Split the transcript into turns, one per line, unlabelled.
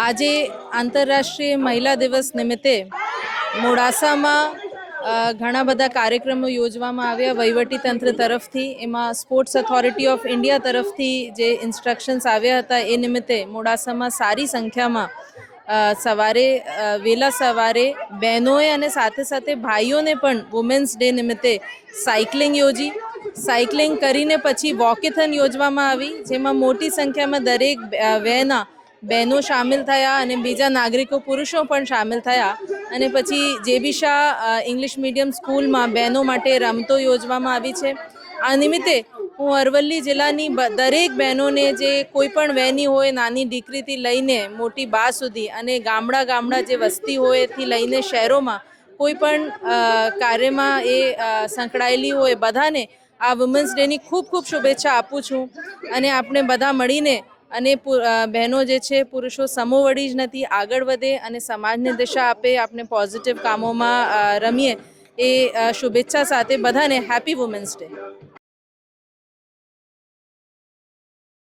આજે આંતરરાષ્ટ્રીય મહિલા દિવસ નિમિત્તે મોડાસામાં ઘણા બધા કાર્યક્રમો યોજવામાં આવ્યા વહીવટીતંત્ર તરફથી. એમાં સ્પોર્ટ્સ ઓથોરિટી ઓફ ઇન્ડિયા તરફથી જે ઇન્સ્ટ્રક્શન્સ આવ્યા હતા એ નિમિત્તે મોડાસામાં સારી સંખ્યામાં વહેલા સવારે બહેનોએ અને સાથે સાથે ભાઈઓને પણ વુમેન્સ ડે નિમિત્તે સાયકલિંગ યોજી. સાયકલિંગ કરીને પછી વોકેથોન યોજવામાં આવી, જેમાં મોટી સંખ્યામાં દરેક વયના બહેનો સામેલ થયા અને બીજા નાગરિકો પુરુષો પણ સામેલ થયા. અને પછી જેબી શાહ ઇંગ્લિશ મીડિયમ સ્કૂલમાં બહેનો માટે રમતો યોજવામાં આવી છે. આ નિમિત્તે હું અરવલ્લી જિલ્લાની દરેક બહેનોને જે કોઈ પણ વયની હોય, નાની દીકરીથી લઈને મોટી બા સુધી, અને ગામડા જે વસ્તી હોય એથી લઈને શહેરોમાં કોઈ પણ કાર્યમાં એ સંકળાયેલી હોય, બધાને આ વુમેન્સ ડેની ખૂબ ખૂબ શુભેચ્છા આપું છું. અને આપણે બધા મળીને અને બહેનો જે છે પુરુષો સમોવડી જ નથી, આગળ વધે અને સમાજને દિશા આપે, આપણે પોઝિટિવ કામોમાં રમીએ એ શુભેચ્છા સાથે બધાને હેપી વુમેન્સ ડે.